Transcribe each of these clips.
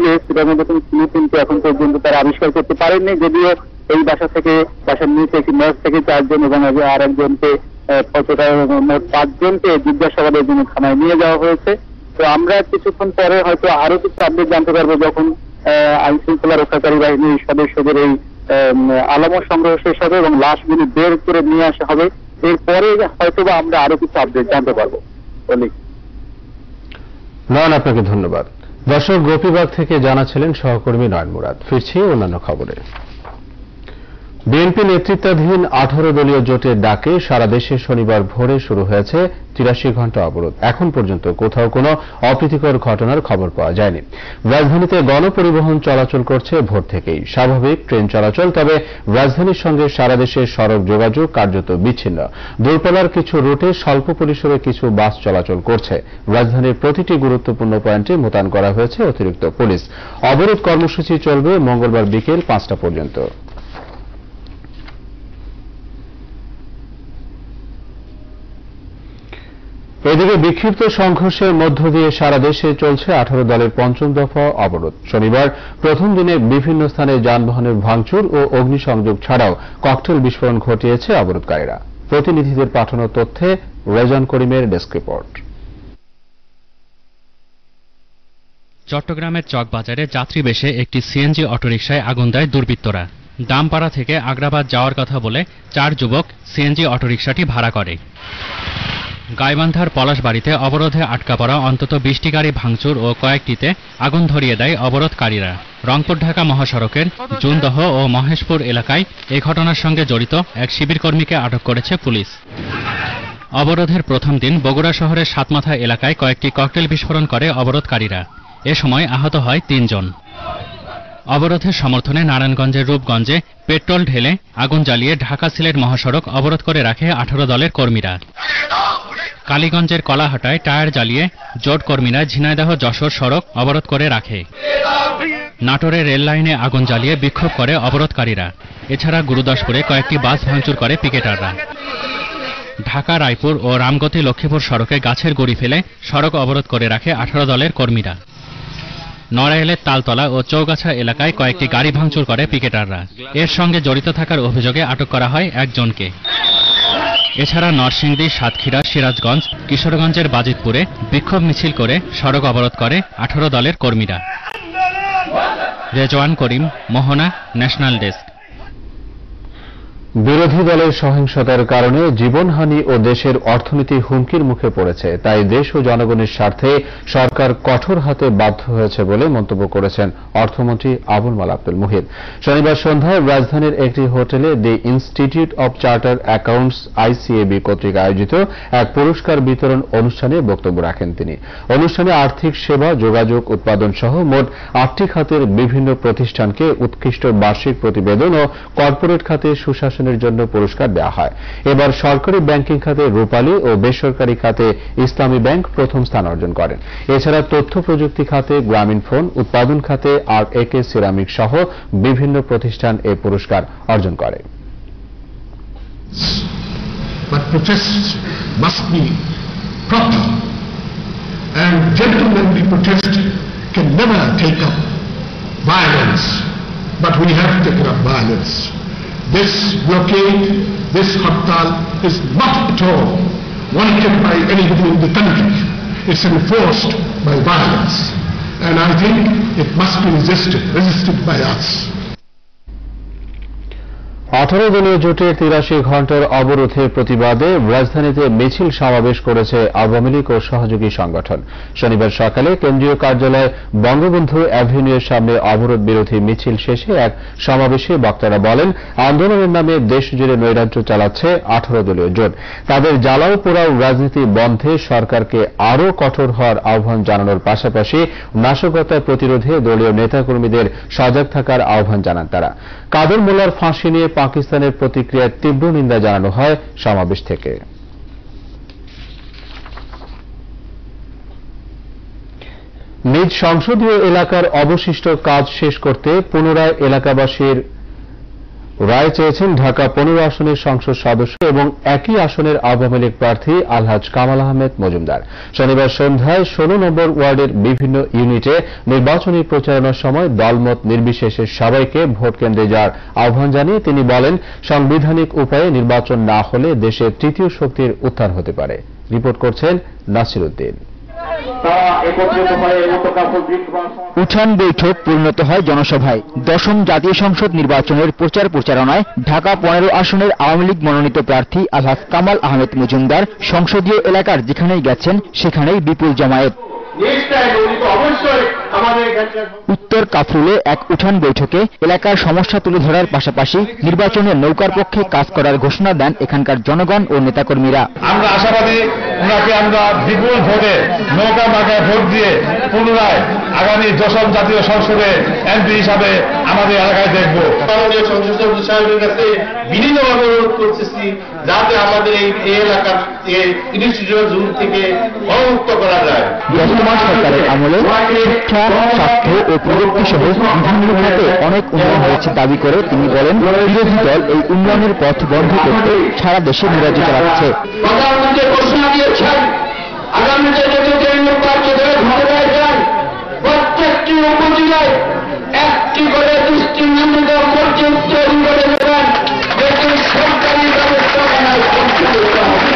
যে সেটার মধ্যে কোনো কিন্তু এখন পর্যন্ত তারা আবিষ্কার করতে পারেননি, যদিও এই বাসার নিচে একটি মঠ থেকে 4 জন এবং আর একজনকে মোট 5 জনকে জিজ্ঞাসাবাদের জন্য থানায় নিয়ে যাওয়া হয়েছে। তো আমরা কিছুক্ষণ পরে হয়তো আরো কিছু আপডেট জানতে পারবো যখন আইন শৃঙ্খলা রক্ষাকারী বাহিনীর সদস্যদের এই আলামত সংগ্রহ শেষ হবে এবং লাশগুলি বের করে নিয়ে আসা হবে। এরপরে হয়তোবা আমরা আরো কিছু আপডেট জানতে পারবো। নয়ন, আপনাকে ধন্যবাদ। দর্শক, গোপীবাগ থেকে জানাছিলেন সহকর্মী নয়ন মুরাদ। ফিরছি অন্যান্য খবরে। বিএনপি নেতৃত্বাধীন 18 দলীয় জোটের ডাকে সারা দেশে শনিবার ভোরে শুরু হয়েছে 83 ঘণ্টা অবরোধ। এখন পর্যন্ত কোথাও কোনো অপ্রীতিকর ঘটনার খবর পাওয়া যায়নি। রাজধানীতে গণপরিবহন চলাচল করছে ভোর থেকেই, স্বাভাবিক ট্রেন চলাচল, তবে রাজধানীর সঙ্গে সারা দেশের সড়ক যোগাযোগ কার্যত বিচ্ছিন্ন। দূরপাল্লার কিছু রুটে স্বল্প পরিসরে কিছু বাস চলাচল করছে। রাজধানীর প্রতিটি গুরুত্বপূর্ণ পয়েন্টে মোতায়েন করা হয়েছে অতিরিক্ত পুলিশ। অবরোধ কর্মসূচি চলবে মঙ্গলবার বিকেল 5টা পর্যন্ত। এদিকে বিক্ষিপ্ত সংঘর্ষের মধ্য দিয়ে সারা দেশে চলছে 18 দলের 5ম দফা অবরোধ। শনিবার প্রথম দিনে বিভিন্ন স্থানে যানবাহনের ভাঙচুর ও অগ্নিসংযোগ ছাড়াও ককটেল বিস্ফোরণ ঘটিয়েছে অবরোধকারীরা। প্রতিনিধিদের পাঠানো তথ্যে রেজান করিমের ডেস্ক রিপোর্ট। চট্টগ্রামের চকবাজারে যাত্রী বেশে একটি সিএনজি অটোরিকশায় আগুন দেয় দুর্বৃত্তরা। দামপাড়া থেকে আগ্রাবাদ যাওয়ার কথা বলে 4 যুবক সিএনজি অটোরিকশাটি ভাড়া করে। গাইবান্ধার পলাশবাড়িতে অবরোধে আটকা পড়া অন্তত 20টি গাড়ি ভাঙচুর ও কয়েকটিতে আগুন ধরিয়ে দেয় অবরোধকারীরা। রংপুর ঢাকা মহাসড়কের জুনদহ ও মহেশপুর এলাকায় এই ঘটনার সঙ্গে জড়িত এক শিবিরকর্মীকে আটক করেছে পুলিশ। অবরোধের প্রথম দিন বগুড়া শহরের সাতমাথা এলাকায় কয়েকটি ককটেল বিস্ফোরণ করে অবরোধকারীরা। এ সময় আহত হয় 3 জন। অবরোধের সমর্থনে নারায়ণগঞ্জের রূপগঞ্জে পেট্রোল ঢেলে আগুন জ্বালিয়ে ঢাকা সিলেট মহাসড়ক অবরোধ করে রাখে 18 দলের কর্মীরা। কালীগঞ্জের কলাহাটায় টায়ার জ্বালিয়ে জোট কর্মীরা ঝিনাইদহ যশোর সড়ক অবরোধ করে রাখে। নাটোরের রেল লাইনে আগুন জ্বালিয়ে বিক্ষোভ করে অবরোধকারীরা। এছাড়া গুরুদাসপুরে কয়েকটি বাস ভাঙচুর করে পিকেটাররা। ঢাকা রায়পুর ও রামগতি লক্ষ্মীপুর সড়কে গাছের গুঁড়ি ফেলে সড়ক অবরোধ করে রাখে 18 দলের কর্মীরা। নড়াইলের তালতলা ও চৌগাছা এলাকায় কয়েকটি গাড়ি ভাঙচুর করে পিকেটাররা। এর সঙ্গে জড়িত থাকার অভিযোগে আটক করা হয় 1 জনকে। এছাড়া নরসিংদী, সাতক্ষীরা, সিরাজগঞ্জ, কিশোরগঞ্জের বাজিতপুরে বিক্ষোভ মিছিল করে সড়ক অবরোধ করে 18 দলের কর্মীরা। রেজওয়ান করিম, মোহনা, ন্যাশনাল ডেস্ক। বিরোধী দলের সহিংসতার কারণে জীবনহানি ও দেশের অর্থনীতি হুমকির মুখে পড়েছে, তাই দেশ ও জনগণের স্বার্থে সরকার কঠোর হাতে বাধ্য হয়েছে বলে মন্তব্য করেছেন অর্থমন্ত্রী আবুল মাল আব্দুল মুহিত। শনিবার সন্ধ্যায় রাজধানীর একটি হোটেলে দি institute of charter accounts ICAB কর্তৃক আয়োজিত এক পুরস্কার বিতরণ অনুষ্ঠানে বক্তব্য রাখেন তিনি। অনুষ্ঠানে আর্থিক সেবা, যোগাযোগ, উৎপাদন সহ মোট 8টি খাতের বিভিন্ন প্রতিষ্ঠানকে উৎকৃষ্ট বার্ষিক প্রতিবেদন ও কর্পোরেট খাতে সুশাসন জন্য পুরস্কার দেওয়া হয়। এবার সরকারি ব্যাংকিং খাতে রূপালী ও বেসরকারি খাতে ইসলামী ব্যাংক প্রথম স্থান অর্জন করেন। এছাড়া তথ্য প্রযুক্তি খাতে গ্রামীণ ফোন, উৎপাদন খাতে RAK সিরামিক সহ বিভিন্ন প্রতিষ্ঠান এই পুরস্কার অর্জন করে। But protests must be proper, and gentlemanly protest can never take up violence, but we have taken up violence. This blockade, this hartal is not at all wanted by anybody in the country. It's enforced by violence. And I think it must be resisted by us. 18 দলীয় জোটের 83 ঘণ্টার অবরোধের প্রতিবাদে রাজধানীতে মিছিল সমাবেশ করেছে আওয়ামী লীগ ও সহযোগী সংগঠন। শনিবার সকালে কেন্দ্রীয় কার্যালয় বঙ্গবন্ধু অ্যাভিনিউয়ের সামনে অবরোধ বিরোধী মিছিল শেষে এক সমাবেশে বক্তারা বলেন, আন্দোলনের নামে দেশজুড়ে নৈরাজ্য চালাচ্ছে 18 দলীয় জোট। তাদের জ্বালাও পোড়াও রাজনীতি বন্ধে সরকারকে আরও কঠোর হওয়ার আহ্বান জানানোর পাশাপাশি নাশকতা প্রতিরোধে দলীয় নেতাকর্মীদের সজাগ থাকার আহ্বান জানান তারা। কাদের মোল্লার ফাঁসি নিয়ে পাকিস্তানের প্রতিক্রিয়ার তীব্র নিন্দা জানানো হয় সমাবেশ থেকে। নিজ সংসদীয় এলাকার অবশিষ্ট কাজ শেষ করতে পুনরায় এলাকাবাসীর রায় চেয়েছেন ঢাকা 15 আসনের সংসদ সদস্য এবং একই আসনের আওয়ামী লীগ প্রার্থী আলহাজ কামাল আহমেদ মজুমদার। শনিবার সন্ধ্যায় 16 নম্বর ওয়ার্ডের বিভিন্ন ইউনিটে নির্বাচনী প্রচারণার সময় দলমত নির্বিশেষে সবাইকে ভোট কেন্দ্রে যাওয়ার আহ্বান জানিয়ে তিনি বলেন, সাংবিধানিক উপায়ে নির্বাচন না হলে দেশে তৃতীয় শক্তির উত্থান হতে পারে। রিপোর্ট করছেন নাসির উদ্দিন। উঠান বৈঠক পরিণত হয় জনসভায়। দশম জাতীয় সংসদ নির্বাচনের প্রচারণায় ঢাকা 15 আসনের আওয়ামী লীগ মনোনীত প্রার্থী আলহাজ কামাল আহমেদ মজুমদার সংসদীয় এলাকার যেখানেই গেছেন সেখানেই বিপুল জমায়েত। উত্তর কাফরুলে এক উঠান বৈঠকে এলাকার সমস্যা তুলে ধরার পাশাপাশি নির্বাচনে নৌকার পক্ষে কাজ করার ঘোষণা দেন এখানকার জনগণ ও নেতাকর্মীরা। আমরা আশাবাদী ওনাকে আমরা বিপুল ভোটে নৌকা মার্কায় ভোট দিয়ে পুনরায় আগামী দশম জাতীয় সংসদে এমপি হিসাবে আমাদের এলাকায় দেখব। মাননীয় সংসদ সদস্য সাহেবের কাছে বিনীতভাবে অনুরোধ করতেছি যাতে আমাদের এই এলাকার ইনস্টিটিউট জোন থেকে অবমুক্ত করা যায়। বর্তমান সরকারের আমলে শিক্ষা, স্বাস্থ্য ও প্রযুক্তি সহ বিভিন্ন খাতে অনেক উন্নয়ন হয়েছে দাবি করে তিনি বলেন, বিরোধী দল এই উন্নয়নের পথ বন্ধ করতে সারা দেশে নির্বাচন চালাচ্ছে। প্রধানমন্ত্রী ঘোষণা দিয়েছেন আগামী প্রত্যেকটি উপজেলায় একটি করে দৃষ্টিনন্দন মসজিদ তৈরি করে দেবেন, যেটি সরকারি ব্যবস্থাপনায় পরিচালিত হবে।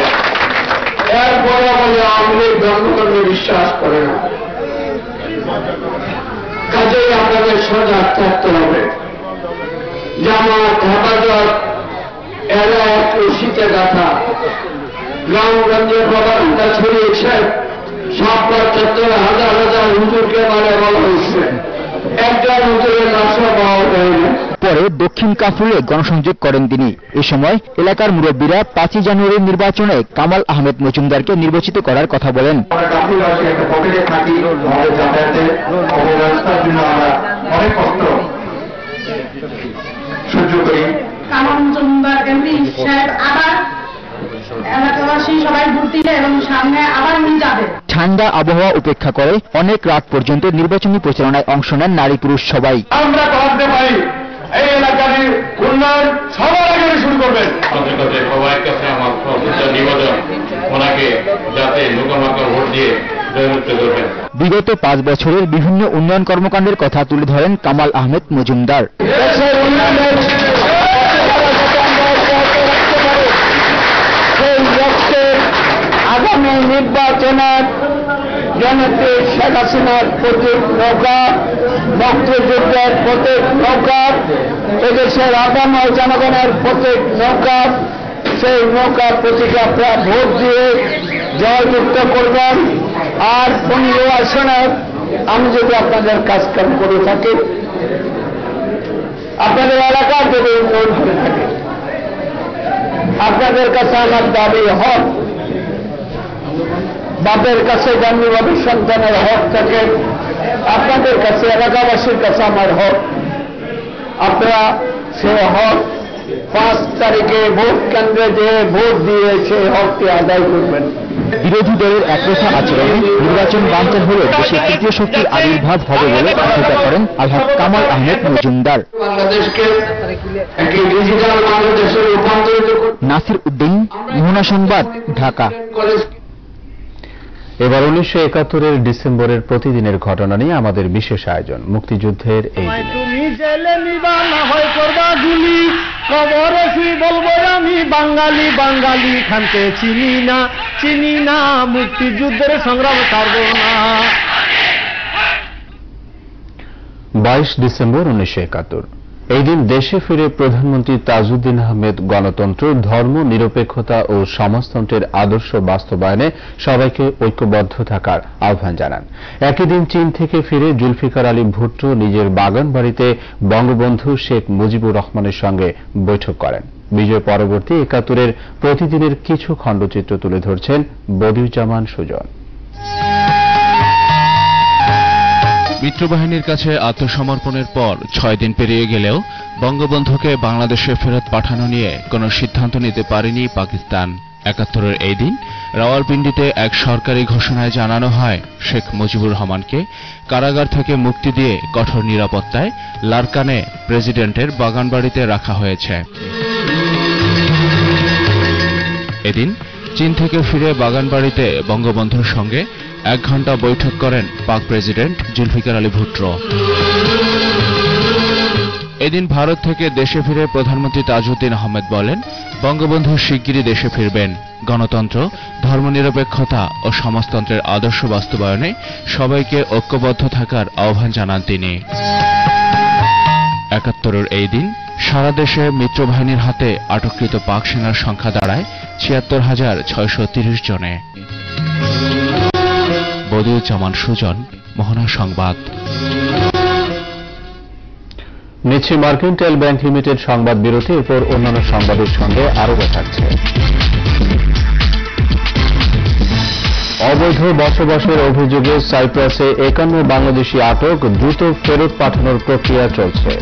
এরপরে বলে আওয়ামী লীগ ধর্মকর্মে বিশ্বাস করে না, কাজেই আপনাদের সজাগ থাকতে হবে। জামাত, হেফাজত এরা একটু শীতে গাথা গ্রামগঞ্জের প্রধানটা ছড়িয়েছে। সব চত্বরে হাজার হাজার হুজুরকে মানে বলা হয়েছে, একজন হুজুরের নাশও পাওয়া যায়নি। পরে দক্ষিণ কাফরুলে গণসংযোগ করেন তিনি। এ সময় এলাকার মুরব্বীরা 5 জানুয়ারির নির্বাচনে কামাল আহমেদ মজুমদারকে নির্বাচিত করার কথা বলেন। কামাল মজুমদার এমপি সাহেব আবার এলাকাবাসী সবাই ভোট দিলে এবং সামনে আবার উনি যাবে। ঠান্ডা আবহাওয়া উপেক্ষা করে অনেক রাত পর্যন্ত নির্বাচনী প্রচারণায় অংশ নেন নারী পুরুষ সবাই। আমরা করতে পারি এই এলাকার উন্নয়ন সবার আগে শুরু করবেন। আমাদের কাছে সবার কাছে আমার নিবেদন, ওনাকে যাতে নৌকামার্কা ভোট দিয়ে জয়যুক্ত করবেন। বিগত 5 বছরের বিভিন্ন উন্নয়ন কর্মকাণ্ডের কথা তুলে ধরেন কামাল আহমেদ মজুমদার। আগামী নির্বাচনের জনপ্রিয় শেখ হাসিনার প্রতীক নৌকা, মুক্তিযুদ্ধের প্রতীক নৌকা, এদেশের আগামী জনগণের প্রতীক নৌকা, সেই নৌকার প্রতীকে আপনারা ভোট দিয়ে জয়যুক্ত করবেন। আর 15 আসনে আমি যদি আপনাদের কাজকাম করে থাকি, আপনাদের এলাকার যদি উন্নয়ন করে থাকে, আপনাদের কাছে আমার দাবি হক, বাপের কাছে যেমনিভাবে সন্তানের হক থাকে, আপনাদের কাছে এলাকাবাসীর কাছে আমার হক। আপনারা সে হক 5 তারিখে ভোট কেন্দ্রে যে ভোট দিয়ে সেই হকটি আদায় করবেন। বিরোধী দলের একরোখা আচরণে নির্বাচন বানচাল হলে দেশে তৃতীয় শক্তির আবির্ভাব হবে বলে আশঙ্কা করেন আলহাজ কামাল আহমেদ মজুমদার। বাংলাদেশকে একটি ডিজিটাল বাংলাদেশে রূপান্তরিত করতে। নাসির উদ্দিন, মোহনা সংবাদ, ঢাকা। এবার 1971-এর ডিসেম্বরের প্রতিদিনের ঘটনা নিয়ে আমাদের বিশেষ আয়োজন মুক্তিযুদ্ধের এই দিনে। তুমি জেলে নিবা না হয় করবা গুলি, কবরে শুই বলবো আমি বাঙালি বাঙালি, খানতে চিনি না মুক্তিযুদ্ধের সংগ্রাম ছাড়ব না। 22 ডিসেম্বর 1971 এই দিন দেশে ফিরে প্রধানমন্ত্রী তাজউদ্দিন আহমেদ গণতন্ত্র, ধর্ম নিরপেক্ষতা ও সমাজতন্ত্রের আদর্শ বাস্তবায়নে সবাইকে ঐক্যবদ্ধ থাকার আহ্বান জানান। একই দিন চীন থেকে ফিরে জুলফিকার আলী ভুট্টো নিজের বাগান বাড়িতে বঙ্গবন্ধু শেখ মুজিবুর রহমানের সঙ্গে বৈঠক করেন। বিজয় পরবর্তী 71-এর প্রতিদিনের কিছু খণ্ডচিত্র তুলে ধরছেন বদিউজ্জামান সুজন। মিত্রবাহিনীর কাছে আত্মসমর্পণের পর 6 দিন পেরিয়ে গেলেও বঙ্গবন্ধুকে বাংলাদেশে ফেরত পাঠানো নিয়ে কোনো সিদ্ধান্ত নিতে পারেনি পাকিস্তান। ৭১-এর এই দিন রাওয়ালপিন্ডিতে এক সরকারি ঘোষণায় জানানো হয় শেখ মুজিবুর রহমানকে কারাগার থেকে মুক্তি দিয়ে কঠোর নিরাপত্তায় লারকানে প্রেসিডেন্টের বাগানবাড়িতে রাখা হয়েছে। এদিন চীন থেকে ফিরে বাগানবাড়িতে বঙ্গবন্ধুর সঙ্গে ১ ঘণ্টা বৈঠক করেন পাক প্রেসিডেন্ট জুলফিকার আলী ভুট্টো। এদিন ভারত থেকে দেশে ফিরে প্রধানমন্ত্রী তাজউদ্দিন আহমেদ বলেন, বঙ্গবন্ধু শিগগিরই দেশে ফিরবেন। গণতন্ত্র, ধর্মনিরপেক্ষতা ও সমাজতন্ত্রের আদর্শ বাস্তবায়নে সবাইকে ঐক্যবদ্ধ থাকার আহ্বান জানান তিনি। ৭১-এর এই দিন সারা দেশে মিত্রবাহিনীর হাতে আটককৃত পাক সেনার সংখ্যা দাঁড়ায় ৭৬,৬৩০ জনে। বদিউজ্জামান সুজন, মোহনা সংবাদ। নিচ্ছি মার্কেন্টাইল ব্যাংক লিমিটেড সংবাদ বিরতি, এরপর অন্যান্য সংবাদের সঙ্গে আরও থাকছে। অবৈধ বসবাসের অভিযোগে সাইপ্রাসে ৫১ বাংলাদেশি আটক, দ্রুত ফেরত পাঠানোর প্রক্রিয়া চলছে।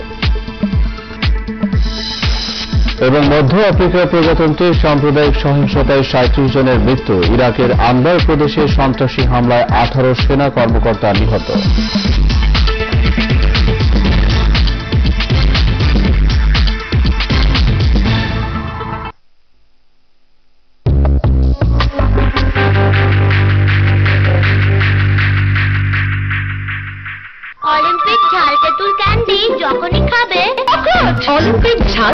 এবং মধ্য আফ্রিকার প্রজাতন্ত্রে সাম্প্রদায়িক সহিংসতায় ৩৭ জনের মৃত্যু, ইরাকের আনবার প্রদেশে সন্ত্রাসী হামলায় ১৮ সেনা কর্মকর্তা নিহত। অলিম্পিক ঝাল তেঁতুল ক্যান্ডি যখনই খাবে অলিম্পিক ঝাল